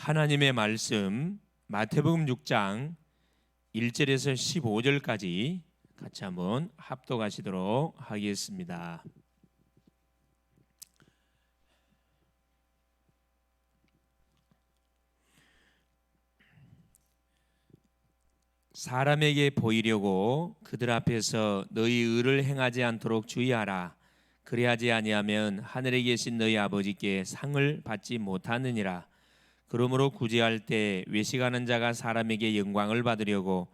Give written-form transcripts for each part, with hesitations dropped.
하나님의 말씀 마태복음 6장 1절에서 15절까지 같이 한번 합독하시도록 하겠습니다. 사람에게 보이려고 그들 앞에서 너희 의를 행하지 않도록 주의하라. 그리하지 아니하면 하늘에 계신 너희 아버지께 상을 받지 못하느니라. 그러므로 구제할 때 외식하는 자가 사람에게 영광을 받으려고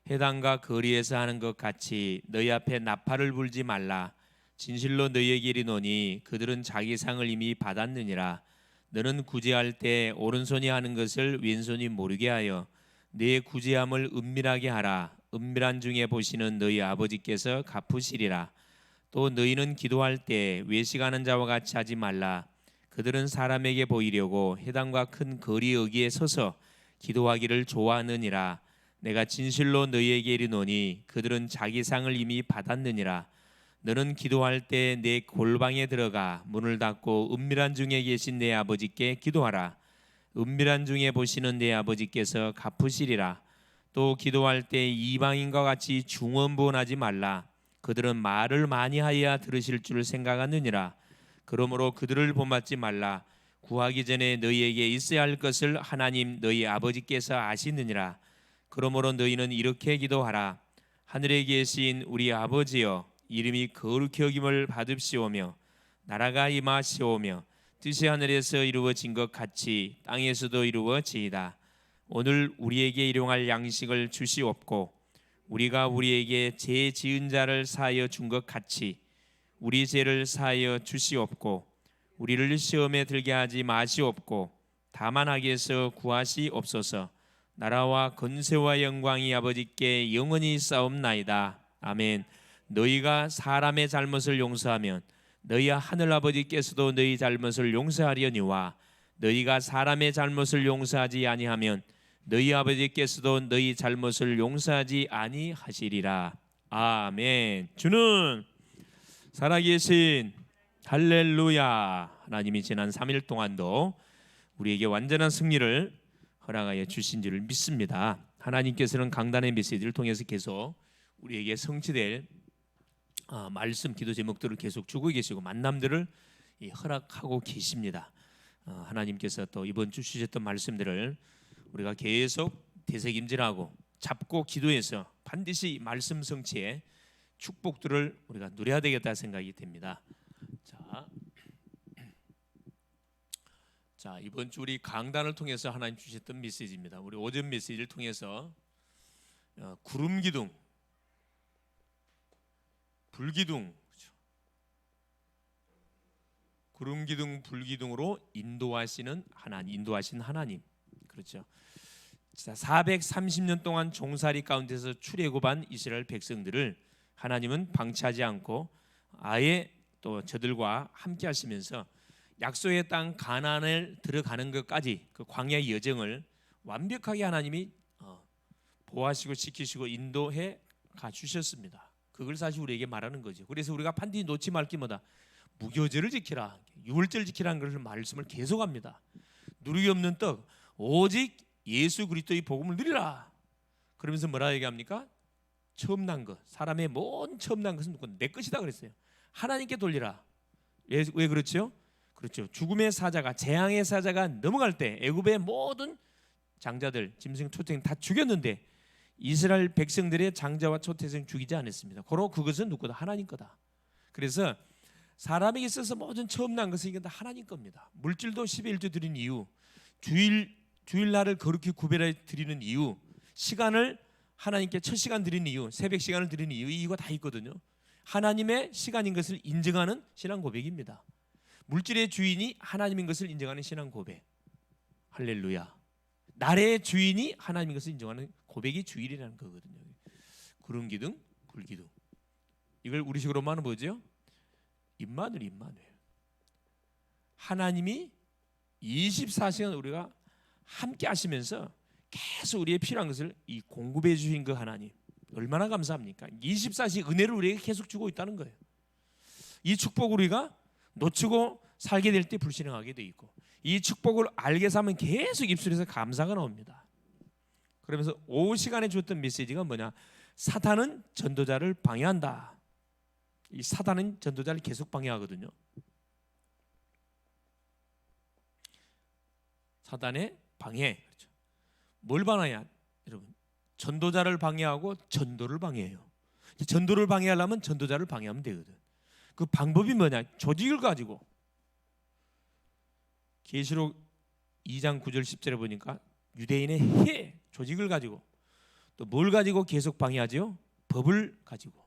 회당과 거리에서 하는 것 같이 너희 앞에 나팔을 불지 말라. 진실로 너희에게 이르노니 그들은 자기 상을 이미 받았느니라. 너는 구제할 때 오른손이 하는 것을 왼손이 모르게 하여 네 구제함을 은밀하게 하라. 은밀한 중에 보시는 너희 아버지께서 갚으시리라. 또 너희는 기도할 때 외식하는 자와 같이 하지 말라. 그들은 사람에게 보이려고 회당과 큰 거리 여기에 서서 기도하기를 좋아하느니라. 내가 진실로 너희에게 이르노니 그들은 자기 상을 이미 받았느니라. 너는 기도할 때 내 골방에 들어가 문을 닫고 은밀한 중에 계신 내 아버지께 기도하라. 은밀한 중에 보시는 내 아버지께서 갚으시리라. 또 기도할 때 이방인과 같이 중언부언하지 말라. 그들은 말을 많이 하여야 들으실 줄 생각하느니라. 그러므로 그들을 본받지 말라. 구하기 전에 너희에게 있어야 할 것을 하나님 너희 아버지께서 아시느니라. 그러므로 너희는 이렇게 기도하라. 하늘에 계신 우리 아버지여, 이름이 거룩히 여김을 받으시오며 나라가 임하시오며 뜻이 하늘에서 이루어진 것 같이 땅에서도 이루어지이다. 오늘 우리에게 일용할 양식을 주시옵고 우리가 우리에게 죄 지은 자를 사하여 준 것 같이 우리 죄를 사하여 주시옵고 우리를 시험에 들게 하지 마시옵고 다만 악에서 구하시옵소서. 나라와 권세와 영광이 아버지께 영원히 있사옵나이다. 아멘. 너희가 사람의 잘못을 용서하면 너희 하늘 아버지께서도 너희 잘못을 용서하려니와 너희가 사람의 잘못을 용서하지 아니하면 너희 아버지께서도 너희 잘못을 용서하지 아니하시리라. 아멘. 주는 살아계신 할렐루야. 하나님이 지난 3일 동안도 우리에게 완전한 승리를 허락하여 주신 줄을 믿습니다. 하나님께서는 강단의 메시지를 통해서 계속 우리에게 성취될 말씀 기도 제목들을 계속 주고 계시고 만남들을 허락하고 계십니다. 하나님께서 또 이번 주 주셨던 말씀들을 우리가 계속 되새김질하고 잡고 기도해서 반드시 말씀 성취에 축복들을 우리가 누려야 되겠다 생각이 됩니다. 자, 이번 주 우리 강단을 통해서 하나님 주셨던 메시지입니다. 우리 오전 메시지를 통해서 구름 기둥, 불 기둥, 구름 기둥, 불 기둥으로 인도하신 하나님, 그렇죠. 430년 동안 종살이 가운데서 출애굽한 이스라엘 백성들을 하나님은 방치하지 않고 아예 또 저들과 함께 하시면서 약속의 땅 가나안을 들어가는 것까지 그 광야의 여정을 완벽하게 하나님이 보호하시고 지키시고 인도해 가주셨습니다. 그걸 사실 우리에게 말하는 거죠. 그래서 우리가 반드시 놓지 말 기마다 무교절을 지키라, 유월절 지키라는 것을 말씀을 계속합니다. 누룩이 없는 떡 오직 예수 그리스도의 복음을 누리라. 그러면서 뭐라 얘기합니까? 처음 난 것, 사람의 모든 처음 난 것은 내 것이다 그랬어요. 하나님께 돌리라. 왜 그렇죠? 그렇죠. 죽음의 사자가, 재앙의 사자가 넘어갈 때 애굽의 모든 장자들, 짐승, 초태생 다 죽였는데 이스라엘 백성들의 장자와 초태생 죽이지 않았습니다. 그것은 누구다? 하나님 거다. 그래서 사람에게 있어서 모든 처음 난 것은 이건 다 하나님 겁니다. 물질도 11조 드린 이유, 주일날을 거룩히 구별해 드리는 이유, 시간을 하나님께 첫 시간 드리는 이유, 새벽 시간을 드리는 이유가 다 있거든요. 하나님의 시간인 것을 인정하는 신앙 고백입니다. 물질의 주인이 하나님인 것을 인정하는 신앙 고백. 할렐루야. 날의 주인이 하나님인 것을 인정하는 고백이 주일이라는 거거든요. 구름 기둥, 불 기둥. 이걸 우리식으로 말하면 뭐죠? 임마누엘. 하나님이 24시간 우리가 함께 하시면서 계속 우리의 필요한 것을 공급해 주신 그 하나님 얼마나 감사합니까? 24시 은혜를 우리에게 계속 주고 있다는 거예요. 이 축복을 우리가 놓치고 살게 될 때 불신앙하게 돼 있고 이 축복을 알게 하면 계속 입술에서 감사가 나옵니다. 그러면서 오후 시간에 주었던 메시지가 뭐냐? 사탄은 전도자를 방해한다. 이 사탄은 전도자를 계속 방해하거든요. 사탄의 방해. 그렇죠. 뭘 방해야? 여러분, 전도자를 방해하고 전도를 방해해요. 전도를 방해하려면 전도자를 방해하면 되거든. 그 방법이 뭐냐? 조직을 가지고. 계시록 2장 9절 10절에 보니까 유대인의 해 조직을 가지고 또 뭘 가지고 계속 방해하죠? 법을 가지고.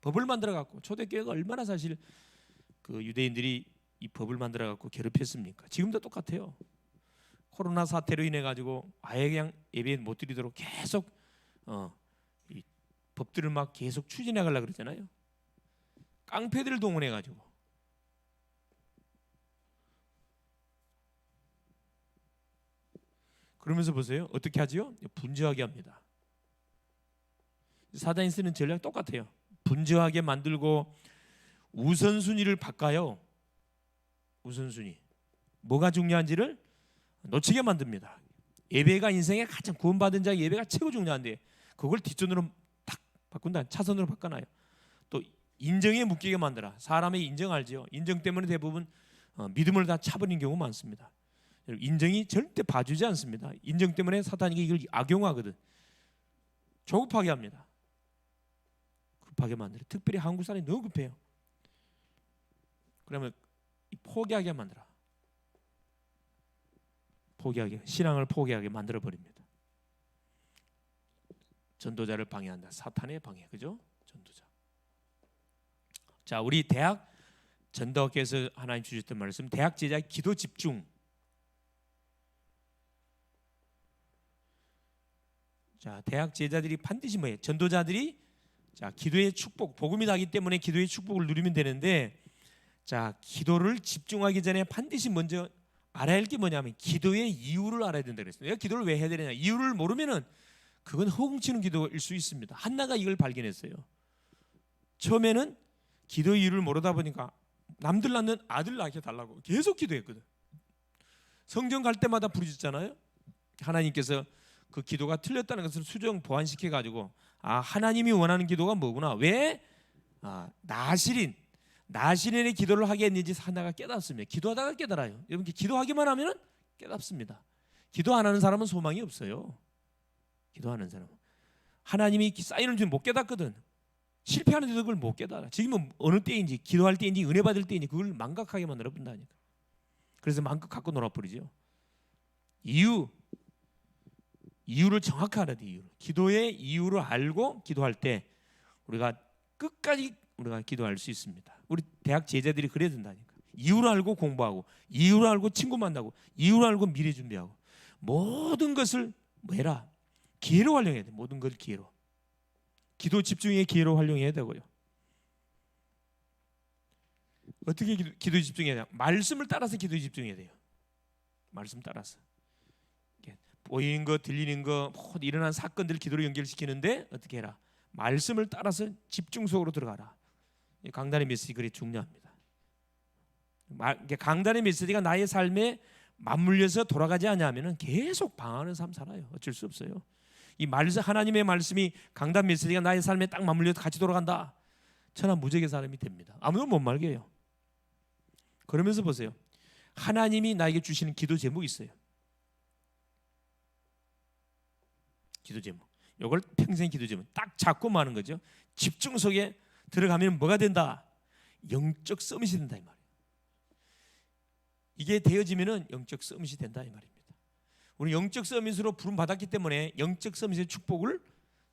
법을 만들어 갖고 초대교회가 얼마나 사실 그 유대인들이 이 법을 만들어 갖고 괴롭혔습니까? 지금도 똑같아요. 코로나 사태로 인해 가지고 아예 그냥 예배 못 드리도록 계속 이 법들을 막 계속 추진해 가려고 그러잖아요. 깡패들을 동원해 가지고. 그러면서 보세요. 어떻게 하지요? 분주하게 합니다. 사단이 쓰는 전략 똑같아요. 분주하게 만들고 우선순위를 바꿔요. 우선순위. 뭐가 중요한지를 놓치게 만듭니다. 예배가 인생에 가장 구원받은 자의 예배가 최고 중요한데 그걸 뒷전으로 탁 바꾼다. 차선으로 바꿔놔요. 또 인정에 묶이게 만들어. 사람의 인정 알죠? 인정 때문에 대부분 믿음을 다 차버린 경우 많습니다. 인정이 절대 봐주지 않습니다. 인정 때문에 사탄이 이걸 악용하거든. 조급하게 합니다. 급하게 만들어. 특별히 한국 사람이 너무 급해요. 그러면 포기하게 만들어. 포기하게, 신앙을 포기하게 만들어 버립니다. 전도자를 방해한다. 사탄의 방해, 그죠? 전도자. 자, 우리 대학 전도학교에서 하나님 주셨던 말씀, 대학 제자 기도 집중. 자, 대학 제자들이 반드시 뭐예요? 전도자들이 자, 기도의 축복, 복음이 나기 때문에 기도의 축복을 누리면 되는데, 자, 기도를 집중하기 전에 반드시 먼저 알아야 할 게 뭐냐면 기도의 이유를 알아야 된다 그랬어요. 내가 기도를 왜 해야 되느냐? 이유를 모르면은 그건 허공치는 기도일 수 있습니다. 한나가 이걸 발견했어요. 처음에는 기도 이유를 모르다 보니까 남들 낳는 아들 낳게 달라고 계속 기도했거든. 성경 갈 때마다 부르짖잖아요. 하나님께서 그 기도가 틀렸다는 것을 수정 보완시켜 가지고 하나님이 원하는 기도가 뭐구나. 왜 나시린의 기도를 하게 했는지 하나가 깨닫습니다. 기도하다가 깨달아요. 여러분 기도하기만 하면은 깨닫습니다. 기도 안 하는 사람은 소망이 없어요. 기도하는 사람은 하나님이 쌓이는 줄 못 깨닫거든. 실패하는데도 그걸 못 깨달아. 지금은 어느 때인지 기도할 때인지 은혜 받을 때인지 그걸 망각하게 만들어 본다니까. 그래서 마음껏 갖고 놀아버리죠. 이유를 정확히 알아야 돼. 기도의 이유를 알고 기도할 때 우리가 끝까지 우리가 기도할 수 있습니다. 우리 대학 제자들이 그래야 된다니까. 이유를 알고 공부하고, 이유를 알고 친구 만나고, 이유를 알고 미래 준비하고, 모든 것을 뭐 해라? 기회로 활용해야 돼. 모든 걸 기회로. 기도 집중의 기회로 활용해야 되고요. 어떻게 기도 집중해야 돼요? 말씀을 따라서 기도 집중해야 돼요. 말씀 따라서. 보이는 거, 들리는 거, 일어난 사건들 기도로 연결시키는데 어떻게 해라? 말씀을 따라서 집중 속으로 들어가라. 강단의 메시지 그리 중요합니다. 강단의 메시지가 나의 삶에 맞물려서 돌아가지 않냐면은 계속 방황하는 삶 살아요. 어쩔 수 없어요. 이 말씀, 하나님의 말씀이 강단 메시지가 나의 삶에 딱 맞물려서 같이 돌아간다. 천하무적의 사람이 됩니다. 아무도 못 말게 해요. 그러면서 보세요. 하나님이 나에게 주시는 기도 제목이 있어요. 기도 제목. 이걸 평생 기도 제목 딱 잡고 마는 거죠. 집중 속에 들어가면 뭐가 된다? 영적 서밋이 된다 이 말이에요. 이게 되어지면은 영적 서밋이 된다 이 말입니다. 우리 영적 서밋으로 부름 받았기 때문에 영적 서밋의 축복을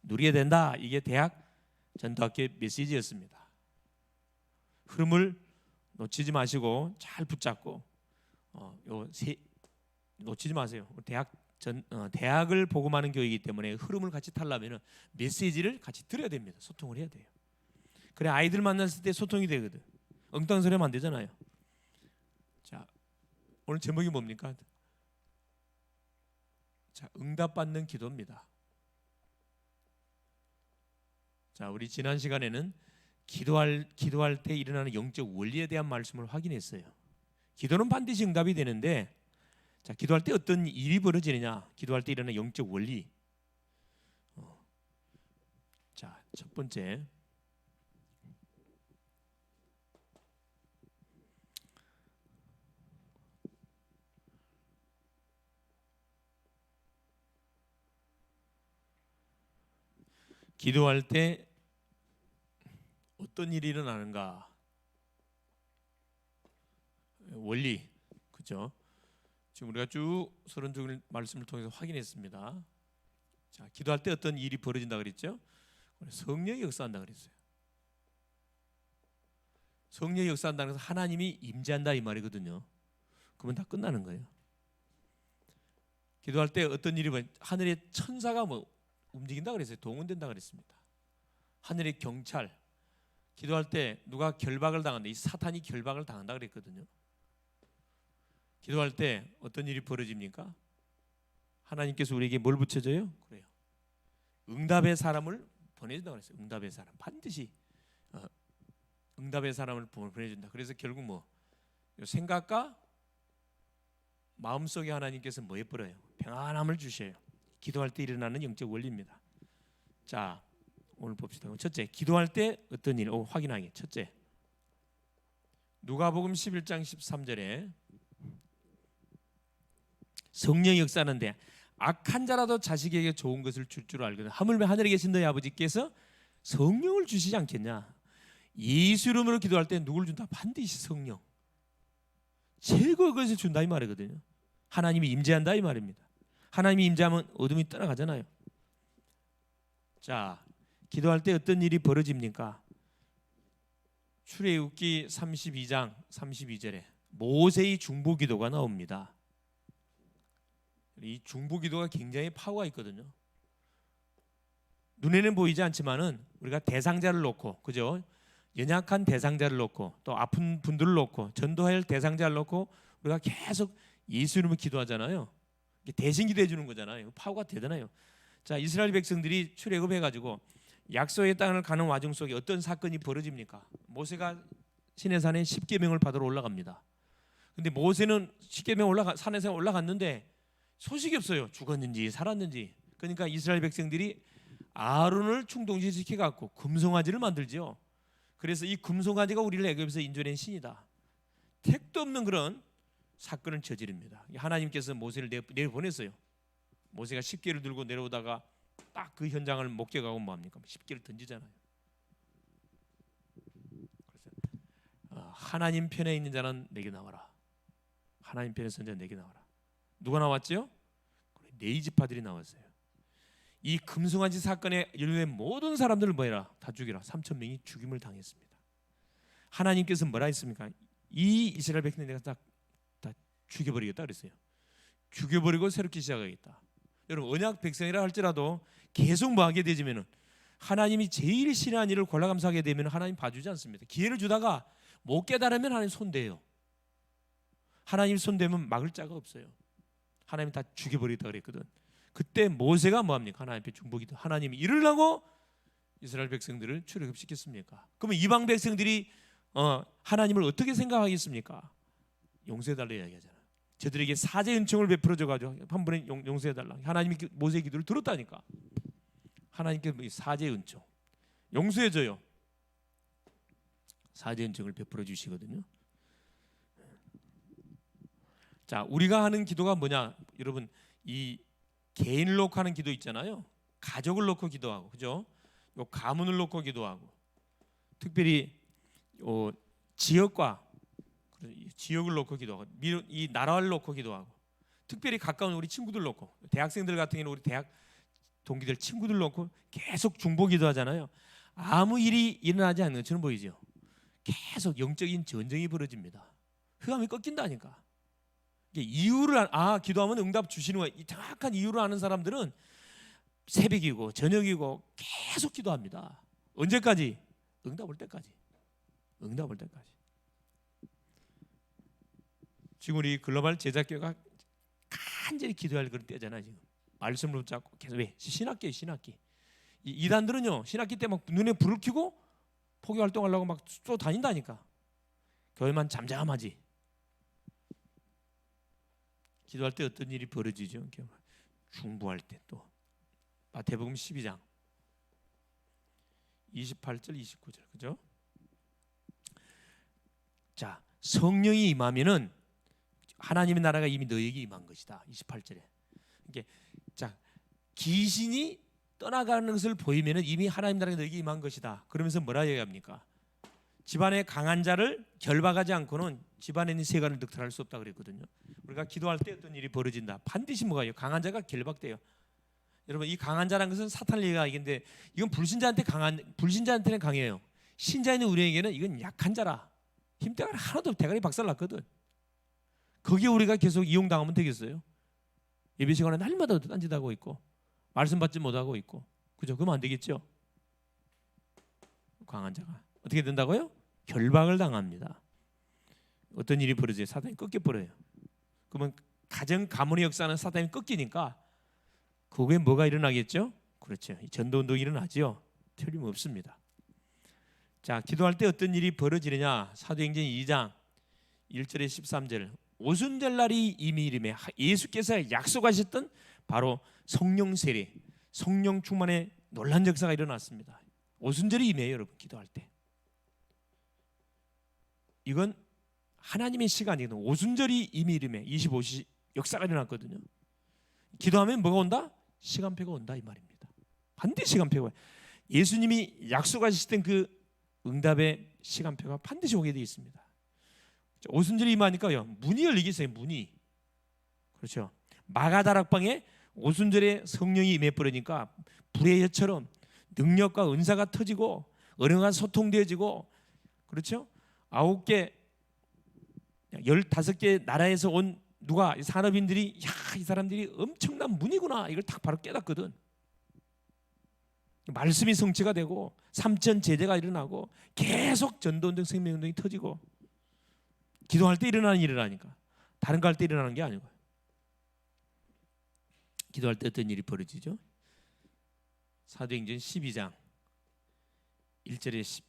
누리게 된다. 이게 대학 전도학교의 메시지였습니다. 흐름을 놓치지 마시고 잘 붙잡고 놓치지 마세요. 대학을 복음하는 교육이기 때문에 흐름을 같이 타려면 메시지를 같이 들어야 됩니다. 소통을 해야 돼요. 그래 아이들 만났을 때 소통이 되거든. 엉뚱한 소리 하면 안 되잖아요. 자, 오늘 제목이 뭡니까? 자, 응답받는 기도입니다. 자, 우리 지난 시간에는 기도할 때 일어나는 영적 원리에 대한 말씀을 확인했어요. 기도는 반드시 응답이 되는데, 자, 기도할 때 어떤 일이 벌어지느냐? 기도할 때 일어나는 영적 원리. 자, 첫 번째, 기도할 때 어떤 일이 일어나는가? 원리, 그죠? 지금 우리가 쭉 서론적인 말씀을 통해서 확인했습니다. 자, 기도할 때 어떤 일이 벌어진다 그랬죠? 성령이 역사한다 그랬어요. 성령이 역사한다는 것은 하나님이 임재한다 이 말이거든요. 그러면 다 끝나는 거예요. 기도할 때 어떤 일이 하늘의 천사가 움직인다 그랬어요. 동원된다 그랬습니다. 하늘의 경찰. 기도할 때 누가 결박을 당한다. 이 사탄이 결박을 당한다 그랬거든요. 기도할 때 어떤 일이 벌어집니까? 하나님께서 우리에게 뭘 붙여줘요? 그래요. 응답의 사람을 보내준다 그랬어요. 응답의 사람 반드시 응답의 사람을 보내준다. 그래서 결국 생각과 마음속에 하나님께서 뭐 해버려요? 평안함을 주셔요. 기도할 때 일어나는 영적 원리입니다. 자, 오늘 봅시다. 첫째, 기도할 때 어떤 일 확인하기. 첫째, 누가복음 11장 13절에 성령이 역사하는데 악한 자라도 자식에게 좋은 것을 줄 줄 알거든. 하물며 하늘에 계신 너희 아버지께서 성령을 주시지 않겠냐. 예수 이름으로 기도할 때 누굴 준다? 반드시 성령. 최고의 것을 준다 이 말이거든요. 하나님이 임재한다 이 말입니다. 하나님이 임재하면 어둠이 떠나가잖아요. 자, 기도할 때 어떤 일이 벌어집니까? 출애굽기 32장 32절에 모세의 중보기도가 나옵니다. 이 중보기도가 굉장히 파워가 있거든요. 눈에는 보이지 않지만은 우리가 대상자를 놓고, 그죠? 연약한 대상자를 놓고 또 아픈 분들을 놓고 전도할 대상자를 놓고 우리가 계속 예수 이름으로 기도하잖아요. 대신 기도해 주는 거잖아요. 파워가 대단해요. 자, 이스라엘 백성들이 출애굽해가지고 약속의 땅을 가는 와중 속에 어떤 사건이 벌어집니까? 모세가 시내산에 십계명을 받으러 올라갑니다. 근데 모세는 십계명 산에서 올라갔는데 소식이 없어요. 죽었는지 살았는지. 그러니까 이스라엘 백성들이 아론을 충동시켜 갖고 금송아지를 만들지요. 그래서 이 금송아지가 우리를 애굽에서 인도낸 신이다. 택도 없는 그런 사건을 저지릅니다. 하나님께서 모세를 내보냈어요. 모세가 십계를 들고 내려오다가 딱 그 현장을 목격하고 뭐합니까? 십계를 던지잖아요. 그래서 하나님 편에 있는 자는 내게 나와라. 하나님 편에 있는 자는 내게 나와라. 누가 나왔죠? 네 지파들이 나왔어요. 이 금송아지 사건에 연루된 모든 사람들을 뭐해라? 다 죽이라. 3천 명이 죽임을 당했습니다. 하나님께서 뭐라 했습니까? 이 이스라엘 백성들 내가 다 죽여버리겠다 그랬어요. 죽여버리고 새롭게 시작하겠다. 여러분, 언약 백성이라 할지라도 계속 뭐하게 되지면은 하나님이 제일 싫어하는 일을 골라감사하게 되면 하나님 봐주지 않습니다. 기회를 주다가 못 깨달으면 하나님 손대요. 하나님 손대면 막을 자가 없어요. 하나님 다 죽여버리겠다 그랬거든. 그때 모세가 뭐합니까? 하나님 앞에 중보기도. 하나님이 이러려고 이스라엘 백성들을 출애굽시켰습니까? 그러면 이방 백성들이 하나님을 어떻게 생각하겠습니까? 용서해달라 이야기하잖아요. 저들에게 사죄 은총을 베풀어줘가지고 한 번에 용서해달라. 하나님이 모세의 기도를 들었다니까. 하나님께서 사죄 은총 용서해줘요. 사죄 은총을 베풀어 주시거든요. 자, 우리가 하는 기도가 뭐냐? 여러분, 이 개인을 놓고 하는 기도 있잖아요. 가족을 놓고 기도하고, 그죠? 요 가문을 놓고 기도하고, 특별히 지역을 놓고 기도하고, 이 나라를 놓고 기도하고, 특별히 가까운 우리 친구들 놓고, 대학생들 같은 경우는 우리 대학 동기들 친구들 놓고 계속 중보 기도하잖아요. 아무 일이 일어나지 않는 것처럼 보이죠. 계속 영적인 전쟁이 벌어집니다. 흑암이 꺾인다니까. 이유를 기도하면 응답 주시는 거야. 이 정확한 이유를 아는 사람들은 새벽이고 저녁이고 계속 기도합니다. 언제까지? 응답 올 때까지. 응답 올 때까지. 지금 우리 글로벌 제자교회가 간절히 기도할 그런 때잖아요. 지금 말씀을 붙잡고 계속 왜? 신학기. 이단들은요 신학기 때 막 눈에 불을 켜고 포교 활동하려고 막 쫓아다닌다니까. 교회만 잠잠하지. 기도할 때 어떤 일이 벌어지죠? 중보할 때 또 마태복음 12장 28절 29절 그죠? 자, 성령이 임하면은 하나님의 나라가 이미 너에게 임한 것이다. 28절에. 이게 자, 귀신이 떠나가는 것을 보이면은 이미 하나님 나라가 너에게 임한 것이다. 그러면서 뭐라 얘기합니까? 집안의 강한 자를 결박하지 않고는 집안에 있는 세간을 득탈할 수 없다 그랬거든요. 우리가 기도할 때 어떤 일이 벌어진다. 반드시 뭐가요? 강한 자가 결박돼요. 여러분, 이 강한 자라는 것은 사탄을 얘기하는데 이건 불신자한테는 강해요. 신자인 우리에게는 이건 약한 자라. 힘대가리 하나도 없고 대가리 박살났거든. 거기에 우리가 계속 이용당하면 되겠어요? 예배 시간에 날마다 딴짓하고 있고 말씀 받지 못하고 있고, 그죠? 그러면 안 되겠죠? 강한 자가 어떻게 된다고요? 결박을 당합니다. 어떤 일이 벌어져요? 사탄이 꺾여버려요. 그러면 가정 가문의 역사는 사탄이 꺾이니까 그게 뭐가 일어나겠죠? 그렇죠. 전도운동이 일어나죠. 틀림없습니다. 자, 기도할 때 어떤 일이 벌어지느냐? 사도행전 2장 1절에 13절. 오순절날이 이미 이름에 예수께서 약속하셨던 바로 성령 세례, 성령 충만의 놀란 역사가 일어났습니다. 오순절이 임해요, 여러분. 기도할 때. 이건 하나님의 시간이거든요. 오순절이 이미 이름에 25시 역사가 일어났거든요. 기도하면 뭐가 온다? 시간표가 온다 이 말입니다. 반드시 시간표가. 예수님이 약속하셨던 그 응답의 시간표가 반드시 오게 되어 있습니다. 오순절이 임하니까요, 문이 열리겠어요. 문이. 그렇죠. 마가다락방에 오순절에 성령이 임해버리니까 불의 여처럼 능력과 은사가 터지고 언어가 소통되어지고, 그렇죠. 9개 15개 나라에서 온 누가 산업인들이 야, 이 사람들이 엄청난 문이구나 이걸 딱 바로 깨닫거든. 말씀이 성취가 되고 3천 제자가 일어나고 계속 전도운동 생명운동이 터지고. 기도할 때 일어나는 일이라니까. 다른 거 할 때 일어나는 게 아니고. 기도할 때 어떤 일이 벌어지죠? 사도행전 12장 1절에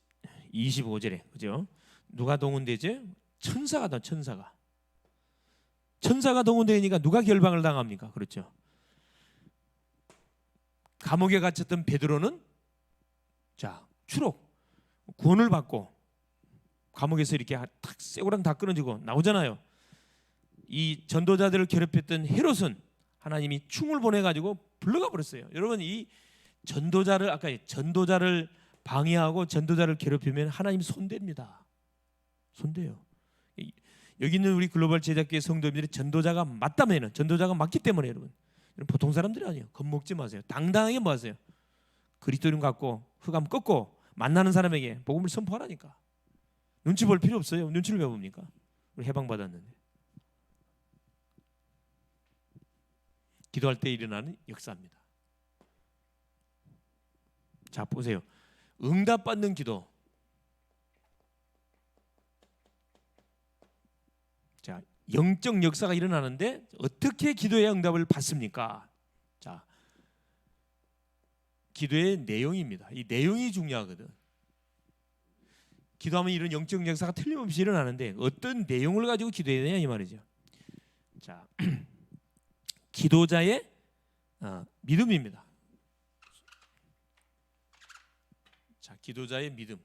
25절에 그죠? 누가 동원되죠? 천사가 동원되니까 누가 결박을 당합니까? 그렇죠. 감옥에 갇혔던 베드로는 자, 추록 구원을 받고 감옥에서 이렇게 탁 쇠고랑 다 끊어지고 나오잖아요. 이 전도자들을 괴롭혔던 헤롯은 하나님이 충을 보내가지고 불러가 버렸어요. 여러분, 이 전도자를 아까 전도자를 방해하고 전도자를 괴롭히면 하나님 손대입니다. 손대요. 여기 있는 우리 글로벌 제작교회 성도님들이 전도자가 맞다면은, 전도자가 맞기 때문에 여러분 보통 사람들이 아니에요. 겁먹지 마세요. 당당하게 뭐 하세요? 그리스도인 갖고 흑암 꺾고 만나는 사람에게 복음을 선포하라니까. 눈치 볼 필요 없어요. 눈치를 왜 봅니까? 우리 해방 받았는데. 기도할 때 일어나는 역사입니다. 자, 보세요. 응답받는 기도. 자, 영적 역사가 일어나는데 어떻게 기도해야 응답을 받습니까? 자, 기도의 내용입니다. 이 내용이 중요하거든. 기도하면 이런 영적 역사가 틀림없이 일어나는데 어떤 내용을 가지고 기도해야 되냐 이 말이죠. 자, 기도자의 믿음입니다. 자, 기도자의 믿음.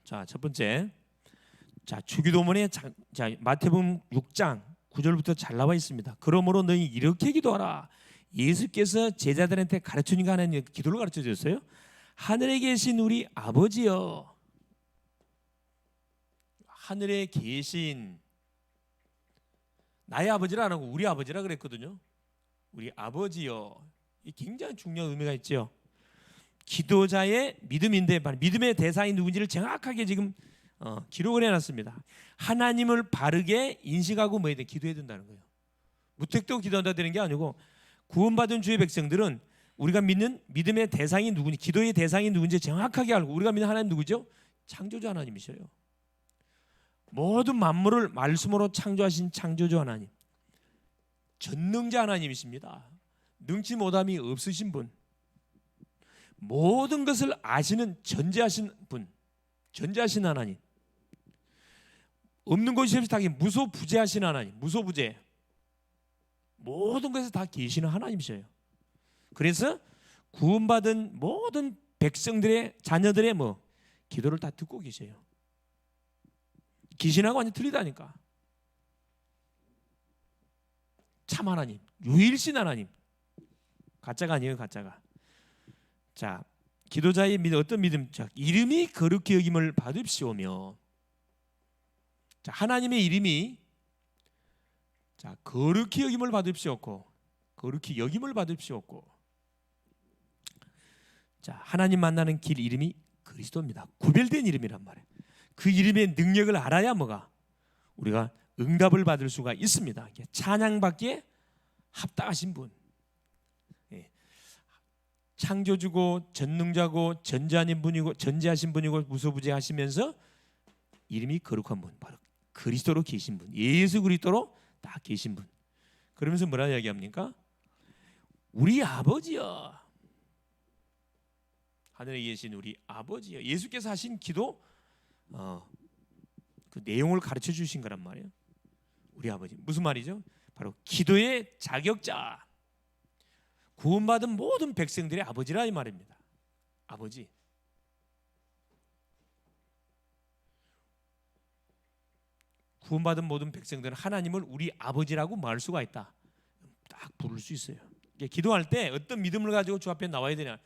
자, 첫 번째. 자, 주기도문에 자, 마태복음 6장 9절부터 잘 나와 있습니다. 그러므로 너희 이렇게 기도하라. 예수께서 제자들한테 가르치니까 하는 기도를 가르쳐 주셨어요. 하늘에 계신 우리 아버지여. 하늘에 계신 나의 아버지라 안 하고 우리 아버지라 그랬거든요. 우리 아버지여. 이 굉장히 중요한 의미가 있죠. 기도자의 믿음인데 믿음의 대상이 누군지를 정확하게 지금 기록을 해놨습니다. 하나님을 바르게 인식하고 뭐 해야 돼? 기도해야 된다는 거예요. 무턱대고 기도한다 되는 게 아니고 구원받은 주의 백성들은 우리가 믿는 믿음의 대상이 누구니, 기도의 대상이 누군지 정확하게 알고, 우리가 믿는 하나님 누구죠? 창조주 하나님이셔요. 모든 만물을 말씀으로 창조하신 창조주 하나님, 전능자 하나님이십니다. 능치 못함이 없으신 분, 모든 것을 아시는 전지하신 분, 전지하신 하나님. 없는 것이 없이 다 무소부재하신 하나님, 무소부재, 모든 것에 다 계시는 하나님이셔요. 그래서 구원받은 모든 백성들의 자녀들의 기도를 다 듣고 계셔요. 귀신하고 완전 틀리다니까. 참 하나님, 유일신 하나님, 가짜가 아니에요, 가짜가. 자, 기도자의 믿음, 어떤 믿음? 자, 이름이 거룩히 여김을 받으시오며. 자, 하나님의 이름이 자, 거룩히 여김을 받으시옵고, 거룩히 여김을 받으시옵고. 자, 하나님 만나는 길 이름이 그리스도입니다. 구별된 이름이란 말이에요. 그 이름의 능력을 알아야 우리가 응답을 받을 수가 있습니다. 찬양받기에 합당하신 분, 창조주고 전능자고 전지하신 분이고 무소부재하시면서 이름이 거룩한 분, 바로 그리스도로 계신 분, 예수 그리스도로 딱 계신 분. 그러면서 뭐라 이야기합니까? 우리 아버지여, 하늘에 계신 우리 아버지여. 예수께서 하신 기도 그 내용을 가르쳐 주신 거란 말이에요. 우리 아버지, 무슨 말이죠? 바로 기도의 자격자, 구원받은 모든 백성들의 아버지라 이 말입니다. 아버지. 구원받은 모든 백성들은 하나님을 우리 아버지라고 말할 수가 있다. 딱 부를 수 있어요. 기도할 때 어떤 믿음을 가지고 주 앞에 나와야 되냐,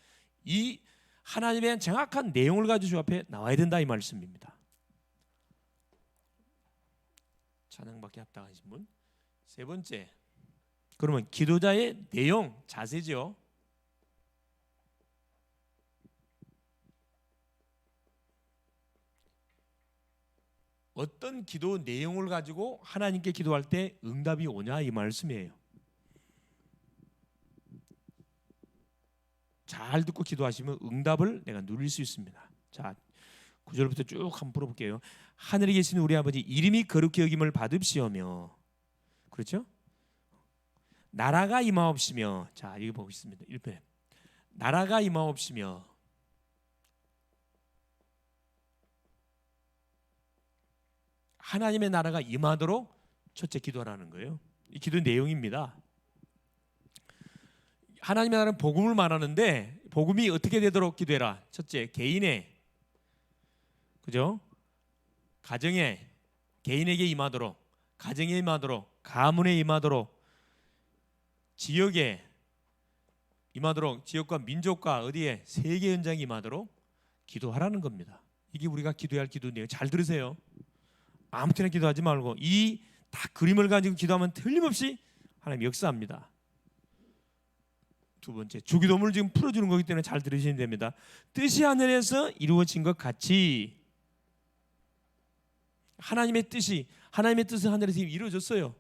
이 하나님에 대한 정확한 내용을 가지고 주 앞에 나와야 된다 이 말씀입니다. 찬양받기 합당하신 분. 세 번째, 그러면 기도자의 내용, 자세죠. 어떤 기도 내용을 가지고 하나님께 기도할 때 응답이 오냐 이 말씀이에요. 잘 듣고 기도하시면 응답을 내가 누릴 수 있습니다. 자, 9절부터 쭉 한번 풀어볼게요. 하늘에 계신 우리 아버지, 이름이 거룩히 여김을 받으시오며. 그렇죠? 나라가 임하옵시며. 자, 이거 보겠습니다. 1편. 나라가 임하옵시며. 하나님의 나라가 임하도록 첫째 기도하라는 거예요. 이 기도 내용입니다. 하나님의 나라는 복음을 말하는데, 복음이 어떻게 되도록 기도해라. 첫째, 개인의, 그죠? 가정에, 개인에게 임하도록, 가정에 임하도록, 가문에 임하도록, 지역에 임하도록, 지역과 민족과 어디에, 세계 현장에 임하도록 기도하라는 겁니다. 이게 우리가 기도해야 할 기도 내용. 잘 들으세요. 아무 때나 기도하지 말고 이 딱 그림을 가지고 기도하면 틀림없이 하나님 역사합니다. 두 번째, 주기도문을 지금 풀어주는 거기 때문에 잘 들으시면 됩니다. 뜻이 하늘에서 이루어진 것 같이, 하나님의 뜻은 하늘에서 이루어졌어요.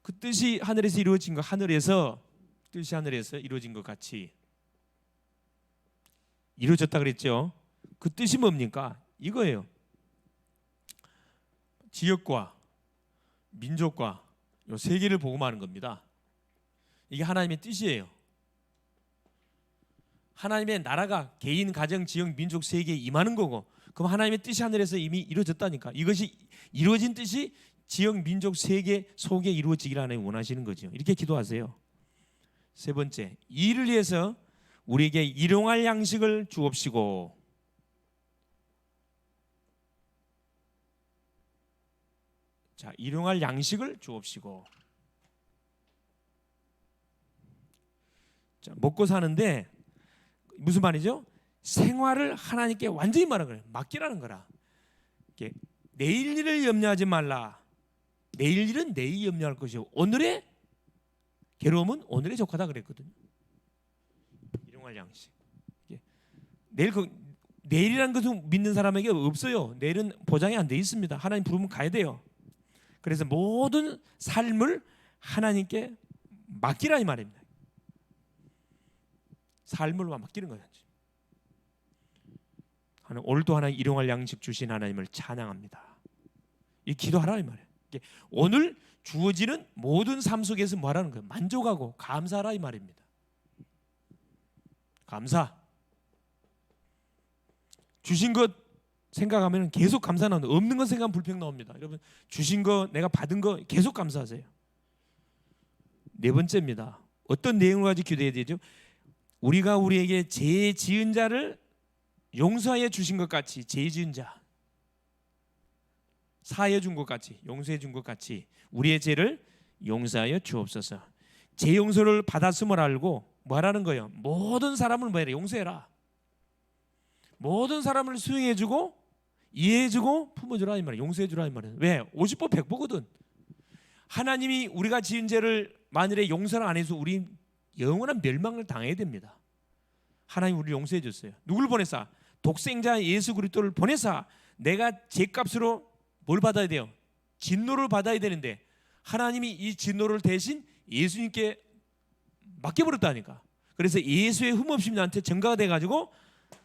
그 뜻이 하늘에서 이루어진 것, 뜻이 하늘에서 이루어진 것 같이 이루어졌다 그랬죠. 그 뜻이 뭡니까? 이거예요. 지역과 민족과 이 세계를 복음하는 겁니다. 이게 하나님의 뜻이에요. 하나님의 나라가 개인, 가정, 지역, 민족, 세계에 임하는 거고, 그럼 하나님의 뜻이 하늘에서 이미 이루어졌다니까. 이것이 이루어진 뜻이 지역, 민족, 세계 속에 이루어지기를 하나님 원하시는 거죠. 이렇게 기도하세요. 세 번째, 이 일을 위해서 우리에게 일용할 양식을 주옵시고. 자, 일용할 양식을 주옵시고. 자, 먹고 사는데 무슨 말이죠? 생활을 하나님께 완전히 말하는 거예요. 맡기라는 거라. 내일 일을 염려하지 말라. 내일 일은 내일 염려할 것이고 오늘의 괴로움은 오늘의 족하다 그랬거든요. 일용할 양식. 내일이라는 것은 믿는 사람에게 없어요. 내일은 보장이 안 돼 있습니다. 하나님 부르면 가야 돼요. 그래서 모든 삶을 하나님께 맡기라 이 말입니다. 삶을 맡기는 거죠. 오늘도 하나님 일용할 양식 주신 하나님을 찬양합니다. 이 기도하라 이 말이에요. 오늘 주어지는 모든 삶 속에서 뭐하라는 거예요? 만족하고 감사하라 이 말입니다. 감사. 주신 것 생각하면 계속 감사 나옵니다. 없는 거 생각하면 불평 나옵니다. 여러분 주신 거 내가 받은 거 계속 감사하세요. 네 번째입니다. 어떤 내용을 가지고 기도해야 되죠? 우리가 우리에게 죄 지은 자를 용서하여 주신 것 같이 죄 지은 자 사해 준 것 같이 용서해 준 것 같이 우리의 죄를 용서하여 주옵소서. 죄 용서를 받았음을 알고 뭐 하라는 거예요? 모든 사람을 뭐 해라? 용서해라. 모든 사람을 수용해 주고 이해해 주고 품어 주라 이 말이에요. 용서해 주라 이 말이에요. 왜? 50보 100보거든. 하나님이 우리가 지은 죄를 만일에 용서를 안 해서 우리 영원한 멸망을 당해야 됩니다. 하나님 우리를 용서해 줬어요. 누굴 보내사? 독생자 예수 그리스도를 보내사 내가 죄값으로 뭘 받아야 돼요? 진노를 받아야 되는데 하나님이 이 진노를 대신 예수님께 맡겨버렸다니까. 그래서 예수의 흠없이 나한테 증거가 돼가지고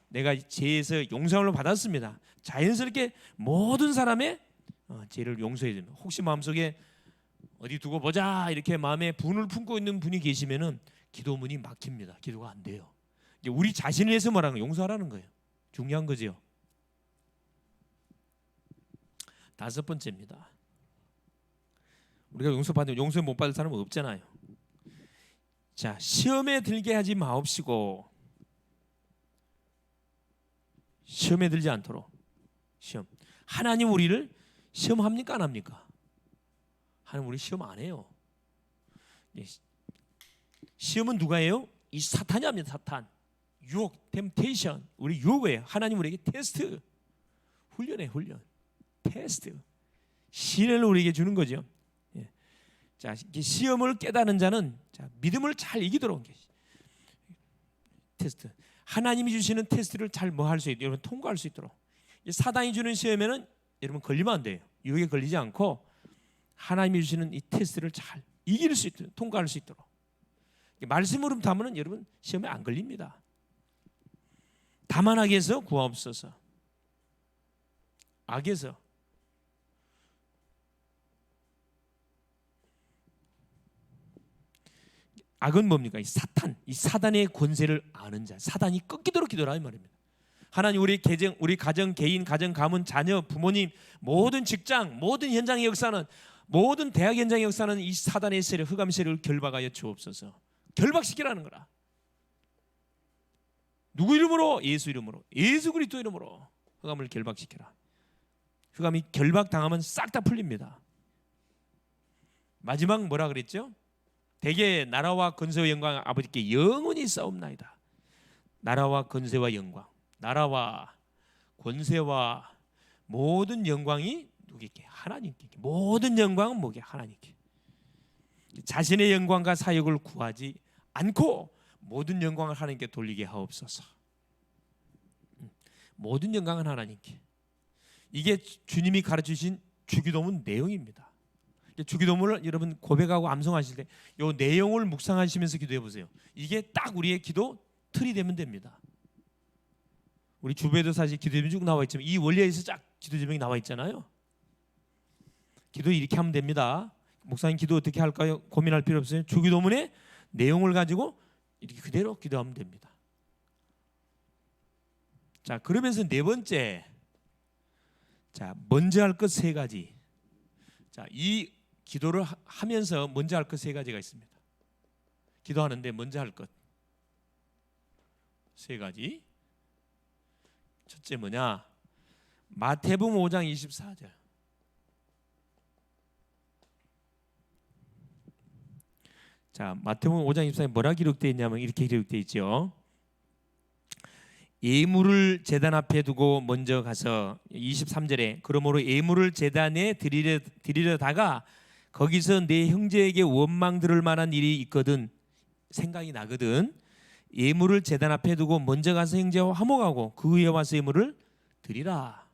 내가 죄에서 용서를 받았습니다. 자연스럽게 모든 사람의 죄를 용서해 줍니다. 혹시 마음속에 어디 두고 보자 이렇게 마음에 분을 품고 있는 분이 계시면은 기도문이 막힙니다. 기도가 안 돼요. 우리 자신을 위해서 말하는 거 용서하라는 거예요. 중요한 거죠. 다섯 번째입니다. 우리가 용서받는 용서 못 받을 사람은 없잖아요. 자, 시험에 들게 하지 마옵시고 시험에 들지 않도록 시험. 하나님 우리를 시험합니까 안 합니까? 하나님 우리 시험 안 해요. 시험은 누가 해요? 이 사탄이 합니다. 사탄. 유혹, 템테이션. 우리 유혹이에요. 하나님 우리에게 테스트. 훈련해 훈련. 테스트. 시련을 우리에게 주는 거죠. 예. 자, 시험을 깨닫는 자는 자, 믿음을 잘 이기도록 테스트. 하나님이 주시는 테스트를 잘 뭐 할 수 있도록 여러분 통과할 수 있도록. 사단이 주는 시험에는 여러분 걸리면 안 돼요. 유혹에 걸리지 않고 하나님이 주시는 이 테스트를 잘 이길 수 있도록 통과할 수 있도록. 말씀으로 담으면 여러분 시험에 안 걸립니다. 다만 악에서 구하옵소서. 악에서. 악은 뭡니까? 이 사탄, 이 사단의 권세를 아는 자, 사단이 꺾이도록 기도하라 이 말입니다. 하나님 우리 가정, 개인, 가정, 가문, 자녀, 부모님, 모든 직장, 모든 현장의 역사는 모든 대학 현장의 역사는 이 사단의 세력, 흑암 세력을 결박하여 주옵소서. 결박시키라는 거라. 누구 이름으로? 예수 이름으로. 예수 그리스도 이름으로 흑암을 결박시켜라. 흑암이 결박당하면 싹 다 풀립니다. 마지막 뭐라 그랬죠? 대개 나라와 권세와 영광 아버지께 영원히 싸움나이다. 나라와 권세와 영광, 나라와 권세와 모든 영광이 누구에게? 하나님께. 모든 영광은 뭐게? 하나님께. 자신의 영광과 사역을 구하지 않고 모든 영광을 하나님께 돌리게 하옵소서. 모든 영광은 하나님께. 이게 주님이 가르치신 주기도문 내용입니다. 주기도문을 여러분 고백하고 암송하실 때 이 내용을 묵상하시면서 기도해 보세요. 이게 딱 우리의 기도 틀이 되면 됩니다. 우리 주부에도 사실 기도 제목이 쭉 나와 있지만 이 원리에서 쫙 기도 제목이 나와 있잖아요. 기도 이렇게 하면 됩니다. 목사님 기도 어떻게 할까요? 고민할 필요 없어요. 주기도문의 내용을 가지고 이렇게 그대로 기도하면 됩니다. 자, 그러면서 네 번째, 자 먼저 할 것 세 가지. 자, 이 기도를 하면서 먼저 할 것 세 가지가 있습니다. 기도하는데 먼저 할 것 세 가지. 첫째 뭐냐? 마태복음 5장 24절. 자, 마태복음 5장 24절에 뭐라 기록되어 있냐면 이렇게 기록되어 있죠. 예물을 제단 앞에 두고 먼저 가서 23절에 그러므로 예물을 제단에 드리려다가 거기서 내 형제에게 원망 들을 만한 일이 있거든 생각이 나거든. 예물을 제단 앞에 두고 먼저 가서 형제와 화목하고 그 후에 와서 예물을 드리라.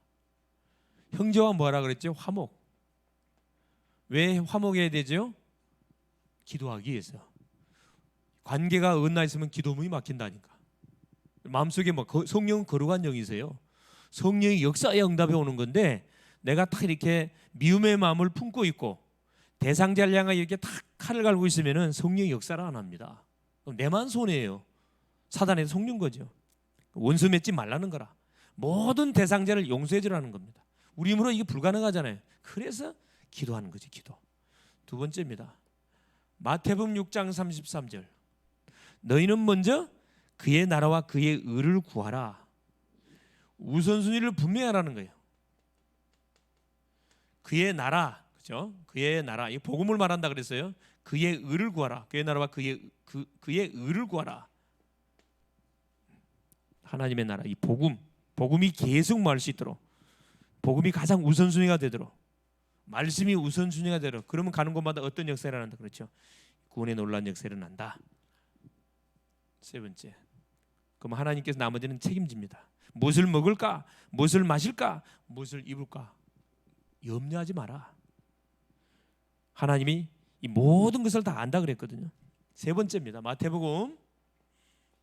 형제와 뭐라 그랬죠? 화목. 왜 화목해야 되죠? 기도하기 위해서. 관계가 어긋나 있으면 기도문이 막힌다니까. 마음속에 뭐 성령은 거룩한 영이세요. 성령이 역사의 응답에 오는 건데 내가 딱 이렇게 미움의 마음을 품고 있고 대상자를 향하여 이렇게 탁 칼을 갈고 있으면은 성령이 역사를 안 합니다. 그럼 내만 손해예요. 사단의 속는 거죠. 원수 맺지 말라는 거라. 모든 대상자를 용서해 주라는 겁니다. 우리 힘으로 이게 불가능하잖아요. 그래서 기도하는 거지, 기도. 두 번째입니다. 마태복음 6장 33절. 너희는 먼저 그의 나라와 그의 의를 구하라. 우선순위를 분명히 하라는 거예요. 그의 나라, 그죠? 그의 나라, 이 복음을 말한다 그랬어요. 그의 의를 구하라. 그의 나라와 그의 의를 구하라. 하나님의 나라, 이 복음이 계속 말할 수 있도록, 복음이 가장 우선순위가 되도록, 말씀이 우선순위가 되도록. 그러면 가는 곳마다 어떤 역사가 일어난다, 그렇죠? 구원의 놀라운 역사가 일어난다. 세 번째, 그럼 하나님께서 나머지는 책임집니다. 무엇을 먹을까, 무엇을 마실까, 무엇을 입을까 염려하지 마라. 하나님이 이 모든 것을 다 안다 그랬거든요. 세 번째입니다. 마태복음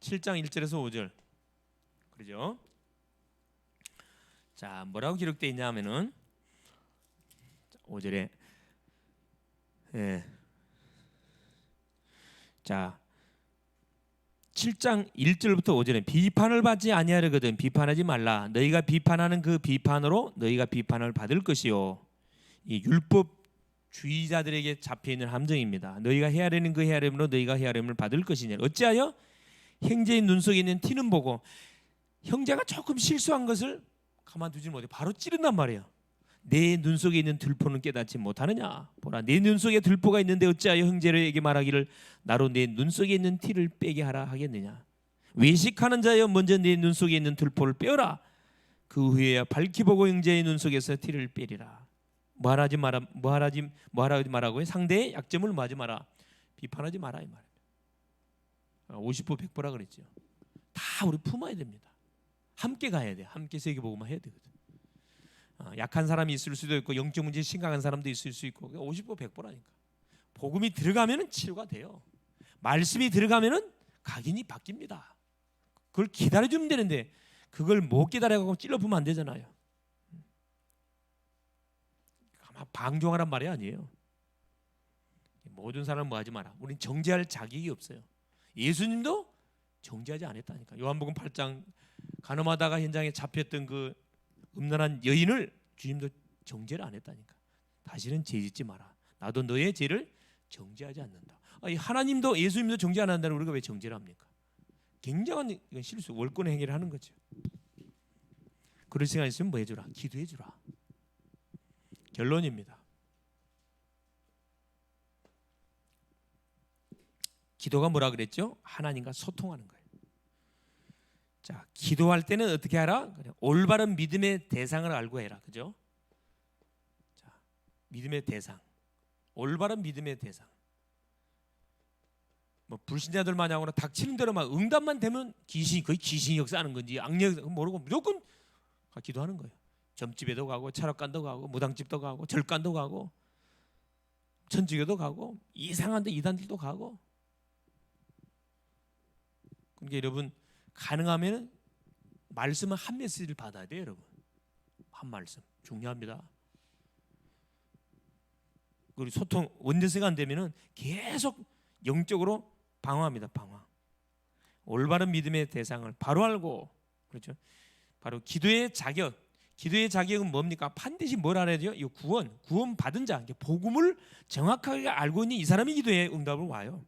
7장 1절에서 5절. 그렇죠? 자, 뭐라고 기록되어 있냐면은 5절에 자, 7장 1절부터 5절에 비판을 받지 아니하려거든 비판하지 말라. 너희가 비판하는 그 비판으로 너희가 비판을 받을 것이요. 이 율법주의자들에게 잡혀있는 함정입니다. 너희가 헤아리는 그 헤아림으로 너희가 헤아림을 받을 것이냐. 어찌하여 형제의 눈 속에 있는 티는 보고 형제가 조금 실수한 것을 가만두지 못해 바로 찌른단 말이에요. 내 눈 속에 있는 들포는 깨닫지 못하느냐. 보라, 내 눈 속에 들포가 있는데 어찌하여 형제에게 말하기를 나로 내 눈 속에 있는 티를 빼게 하라 하겠느냐. 외식하는 자여 먼저 내 눈 속에 있는 들포를 빼어라. 그 후에야 밝히 보고 형제의 눈 속에서 티를 빼리라. 뭐하지 말라고요? 상대의 약점을 뭐하지 마라. 비판하지 마라 이 말입니다. 50보 100보라 그랬죠. 다 우리 품어야 됩니다. 함께 가야 돼. 함께 세계복음화 해야 되거든. 약한 사람이 있을 수도 있고 영적 문제 심각한 사람도 있을 수 있고 50보 100보라니까. 복음이 들어가면은 치유가 돼요. 말씀이 들어가면은 각인이 바뀝니다. 그걸 기다려주면 되는데 그걸 못 기다려가고 찔러보면 안 되잖아요. 방종하란 말이 아니에요. 모든 사람은 뭐 하지 마라. 우린 정죄할 자격이 없어요. 예수님도 정죄하지 않았다니까. 요한복음 8장 가늠하다가 현장에 잡혔던 그 음란한 여인을 주님도 정죄를 안 했다니까. 다시는 죄짓지 마라. 나도 너의 죄를 정죄하지 않는다. 하나님도 예수님도 정죄 안 한다는 우리가 왜 정죄를 합니까? 굉장한 이건 실수, 월권의 행위를 하는 거죠. 그럴 생각 있으면 뭐 해주라? 기도해주라. 결론입니다. 기도가 뭐라 그랬죠? 하나님과 소통하는 거예요. 자, 기도할 때는 어떻게 하라? 올바른 믿음의 대상을 알고 해라. 그죠? 자, 믿음의 대상. 올바른 믿음의 대상. 뭐 불신자들 마냥으로 닥치는 대로 막 응답만 되면 거의 귀신이 역사하는 건지 악령 모르고 무조건 기도하는 거예요. 점집에도 가고 철학관도 가고 무당집도 가고 절간도 가고 천주교도 가고 이상한 데 이단들도 가고. 그러니까 여러분 가능하면 말씀은 한 메시지를 받아야 돼요. 여러분 한 말씀 중요합니다. 그리고 소통 원대세가 안 되면은 계속 영적으로 방황합니다. 방황. 올바른 믿음의 대상을 바로 알고, 그렇죠? 바로 기도의 자격. 기도의 자격은 뭡니까? 반드시 뭘 알아야 돼요? 이 구원 받은 자, 복음을 정확하게 알고 있는 이 사람이 기도에 응답을 와요.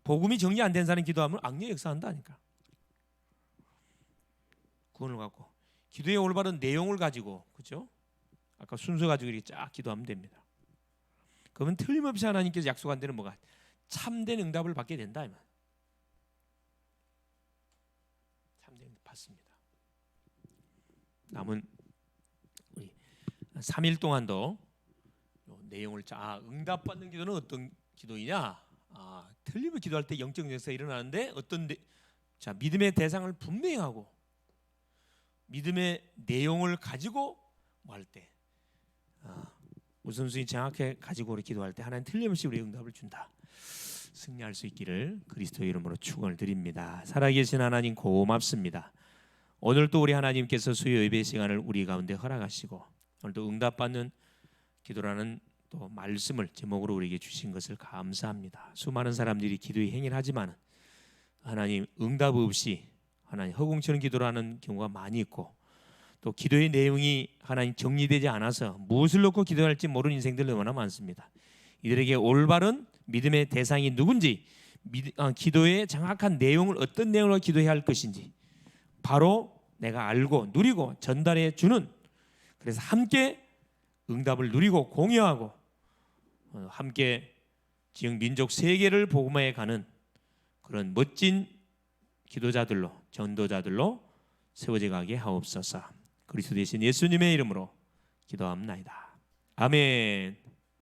복음이 정리 안 된 사람이 기도하면 악령 역사한다니까. 구원을 갖고 기도의 올바른 내용을 가지고, 그렇죠? 아까 순서 가지고 이렇게 쫙 기도하면 됩니다. 그러면 틀림없이 하나님께서 약속한 데는 뭐가? 참된 응답을 받게 된다. 참된 응답 받습니다. 남은 우리 3일 동안도 내용을 응답받는 기도는 어떤 기도이냐? 틀림없이 기도할 때 영적 역사가 일어나는데 믿음의 대상을 분명히 하고 믿음의 내용을 가지고 뭐 할 때 우선순위 정확하게 가지고 우리 기도할 때 하나님 틀림없이 우리 응답을 준다. 승리할 수 있기를 그리스도의 이름으로 축원을 드립니다. 살아계신 하나님 고맙습니다. 오늘도 우리 하나님께서 수요 예배 시간을 우리 가운데 허락하시고 오늘도 응답받는 기도라는 또 말씀을 제목으로 우리에게 주신 것을 감사합니다. 수많은 사람들이 기도의 행위를 하지만 하나님 응답 없이 하나님 허공치는 기도를 하는 경우가 많이 있고 또 기도의 내용이 하나님 정리되지 않아서 무엇을 놓고 기도해야 할지 모르는 인생들 너무나 많습니다. 이들에게 올바른 믿음의 대상이 누군지, 기도의 정확한 내용을 어떤 내용으로 기도해야 할 것인지 바로 내가 알고 누리고 전달해 주는, 그래서 함께 응답을 누리고 공유하고 함께 지역 민족 세계를 복음화해 가는 그런 멋진 기도자들로, 전도자들로 세워져 가게 하옵소서. 그리스도 되신 예수님의 이름으로 기도합나이다. 아멘.